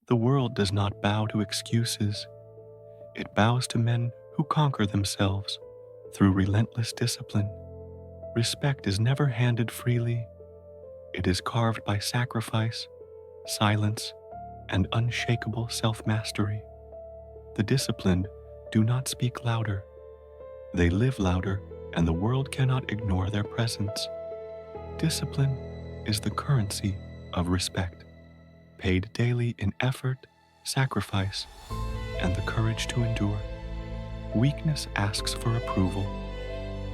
The world does not bow to excuses. It bows to men who conquer themselves through relentless discipline. Respect is never handed freely. It is carved by sacrifice, silence, and unshakable self-mastery. The disciplined do not speak louder. They live louder, and the world cannot ignore their presence. Discipline is the currency of respect, paid daily in effort, sacrifice, and the courage to endure. Weakness asks for approval.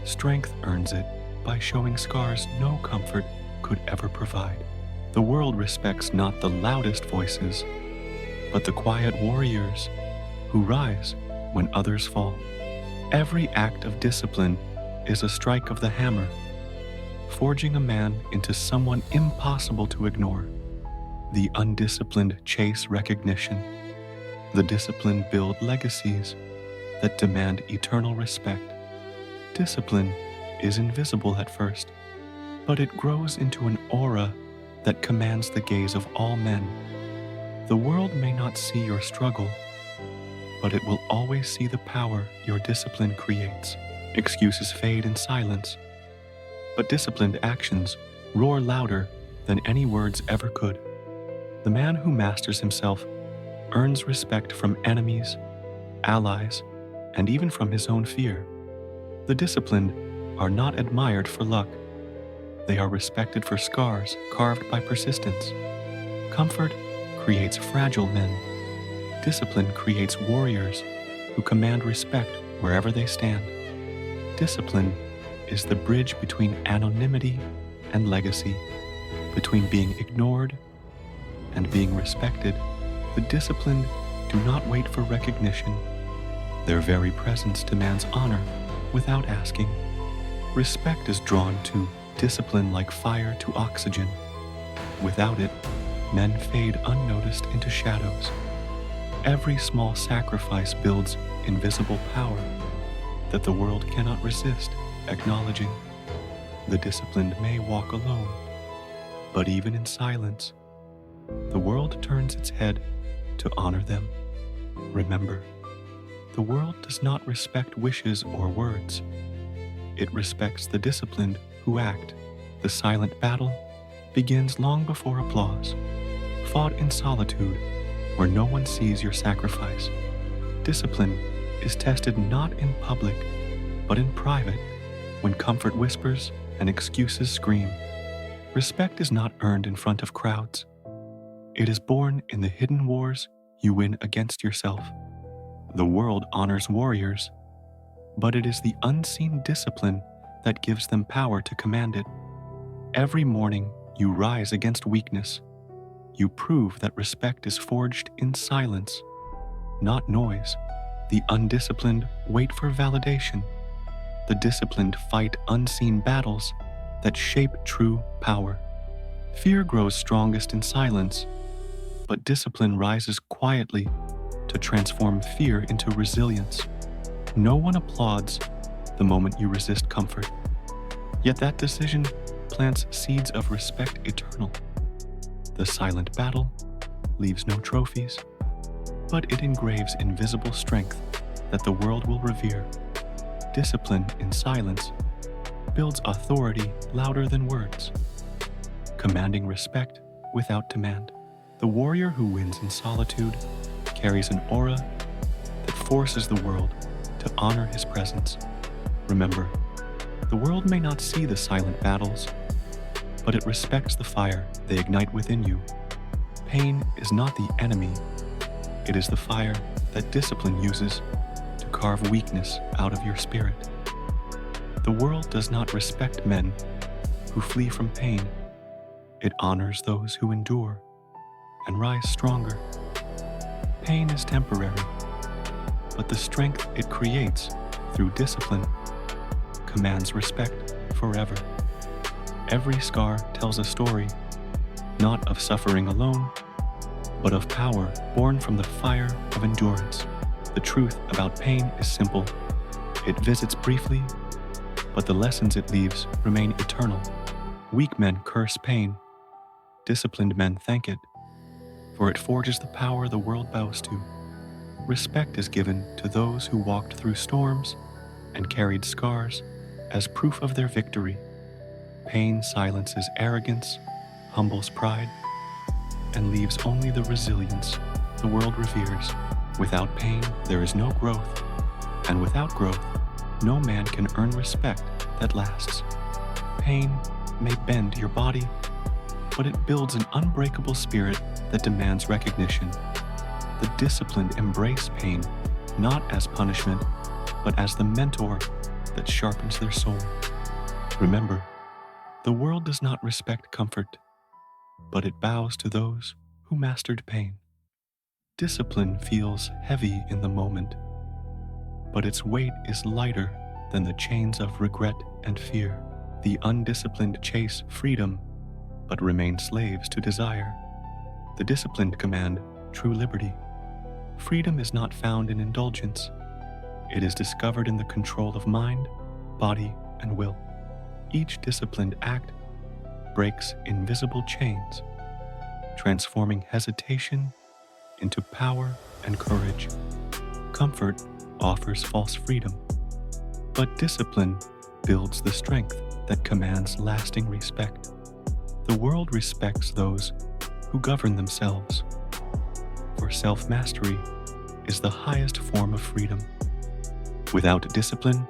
Strength earns it by showing scars no comfort could ever provide. The world respects not the loudest voices, but the quiet warriors who rise when others fall. Every act of discipline is a strike of the hammer, forging a man into someone impossible to ignore. The undisciplined chase recognition. The disciplined build legacies that demand eternal respect. Discipline is invisible at first, but it grows into an aura that commands the gaze of all men. The world may not see your struggle, but it will always see the power your discipline creates. Excuses fade in silence, but disciplined actions roar louder than any words ever could. The man who masters himself earns respect from enemies, allies, and even from his own fear. The disciplined are not admired for luck. They are respected for scars carved by persistence. Comfort creates fragile men. Discipline creates warriors who command respect wherever they stand. Discipline is the bridge between anonymity and legacy, between being ignored and being respected. The disciplined do not wait for recognition. Their very presence demands honor without asking. Respect is drawn to discipline like fire to oxygen. Without it, men fade unnoticed into shadows. Every small sacrifice builds invisible power that the world cannot resist acknowledging. The disciplined may walk alone, but even in silence, the world turns its head to honor them. Remember, the world does not respect wishes or words. It respects the disciplined who act. The silent battle begins long before applause, fought in solitude where no one sees your sacrifice. Discipline is tested not in public, but in private, when comfort whispers and excuses scream. Respect is not earned in front of crowds. It is born in the hidden wars you win against yourself. The world honors warriors, but it is the unseen discipline that gives them power to command it. Every morning you rise against weakness. You prove that respect is forged in silence, not noise. The undisciplined wait for validation. The disciplined fight unseen battles that shape true power. Fear grows strongest in silence, but discipline rises quietly to transform fear into resilience. No one applauds the moment you resist comfort, yet that decision plants seeds of respect eternal. The silent battle leaves no trophies, but it engraves invisible strength that the world will revere. Discipline in silence builds authority louder than words, commanding respect without demand. The warrior who wins in solitude carries an aura that forces the world to honor his presence. Remember, the world may not see the silent battles, but it respects the fire they ignite within you. Pain is not the enemy. It is the fire that discipline uses to carve weakness out of your spirit. The world does not respect men who flee from pain. It honors those who endure and rise stronger. Pain is temporary, but the strength it creates through discipline commands respect forever. Every scar tells a story, not of suffering alone, but of power born from the fire of endurance. The truth about pain is simple. It visits briefly, but the lessons it leaves remain eternal. Weak men curse pain. Disciplined men thank it. for it forges the power the world bows to. Respect is given to those who walked through storms and carried scars as proof of their victory. Pain silences arrogance, humbles pride, and leaves only the resilience the world reveres. Without pain, there is no growth, and without growth, no man can earn respect that lasts. Pain may bend your body, but it builds an unbreakable spirit that demands recognition. The disciplined embrace pain not as punishment, but as the mentor that sharpens their soul. Remember, the world does not respect comfort, but it bows to those who mastered pain. Discipline feels heavy in the moment, but its weight is lighter than the chains of regret and fear. The undisciplined chase freedom, but remain slaves to desire. The disciplined command true liberty. Freedom is not found in indulgence. It is discovered in the control of mind, body, and will. Each disciplined act breaks invisible chains, transforming hesitation into power and courage. Comfort offers false freedom, but discipline builds the strength that commands lasting respect. The world respects those who govern themselves, for self-mastery is the highest form of freedom. Without discipline,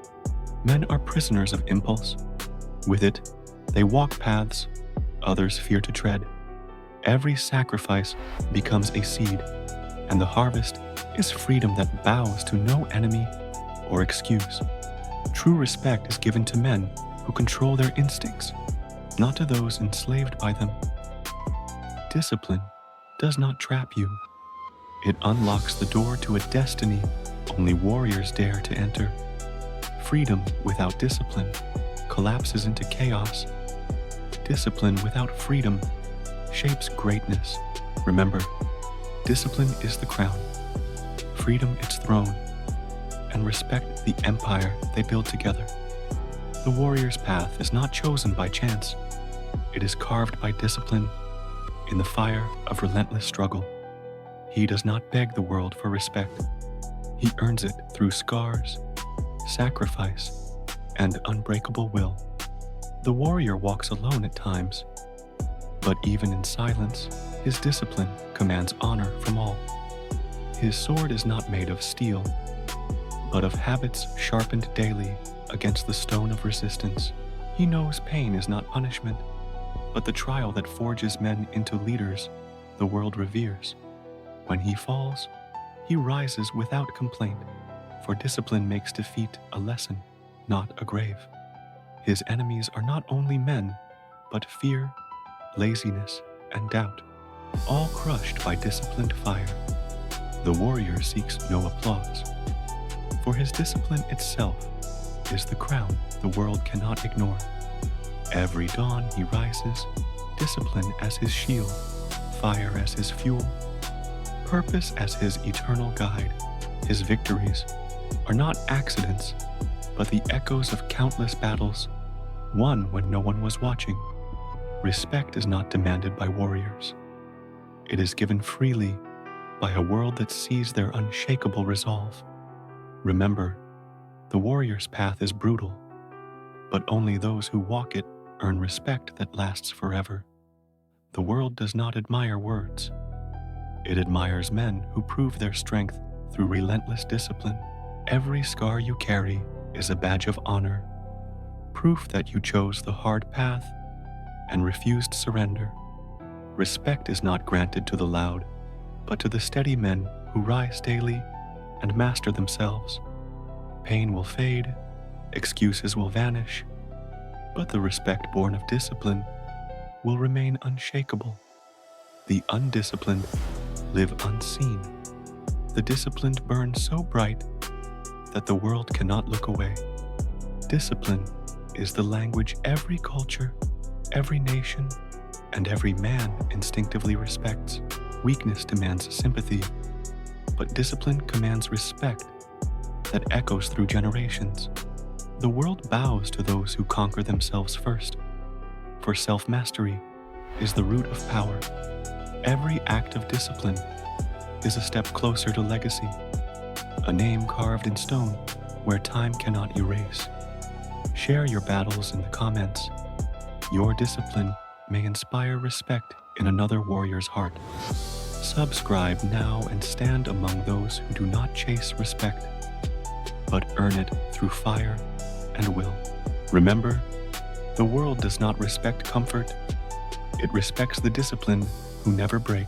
men are prisoners of impulse. With it, they walk paths others fear to tread. Every sacrifice becomes a seed, and the harvest is freedom that bows to no enemy or excuse. True respect is given to men who control their instincts, not to those enslaved by them. Discipline does not trap you. It unlocks the door to a destiny only warriors dare to enter. Freedom without discipline collapses into chaos. Discipline without freedom shapes greatness. Remember, discipline is the crown, freedom its throne, and respect the empire they build together. The warrior's path is not chosen by chance. It is carved by discipline in the fire of relentless struggle. He does not beg the world for respect. He earns it through scars, sacrifice, and unbreakable will. The warrior walks alone at times, but even in silence, his discipline commands honor from all. His sword is not made of steel, but of habits sharpened daily against the stone of resistance. He knows pain is not punishment, but the trial that forges men into leaders the world reveres. When he falls, he rises without complaint, for discipline makes defeat a lesson, not a grave. His enemies are not only men, but fear, laziness, and doubt, all crushed by disciplined fire. The warrior seeks no applause, for his discipline itself is the crown the world cannot ignore. Every dawn he rises, discipline as his shield, fire as his fuel, purpose as his eternal guide. His victories are not accidents, but the echoes of countless battles, won when no one was watching. Respect is not demanded by warriors. It is given freely by a world that sees their unshakable resolve. Remember, the warrior's path is brutal, but only those who walk it earn respect that lasts forever. The world does not admire words. It admires men who prove their strength through relentless discipline. Every scar you carry is a badge of honor, proof that you chose the hard path and refused surrender. Respect is not granted to the loud, but to the steady men who rise daily and master themselves. Pain will fade, excuses will vanish, but the respect born of discipline will remain unshakable. The undisciplined live unseen. The disciplined burn so bright that the world cannot look away. Discipline is the language every culture, every nation, and every man instinctively respects. Weakness demands sympathy, but discipline commands respect that echoes through generations. The world bows to those who conquer themselves first, for self-mastery is the root of power. Every act of discipline is a step closer to legacy, a name carved in stone where time cannot erase. Share your battles in the comments. Your discipline may inspire respect in another warrior's heart. Subscribe now and stand among those who do not chase respect, but earn it through fire and will. Remember, the world does not respect comfort. It respects the disciplined who never break.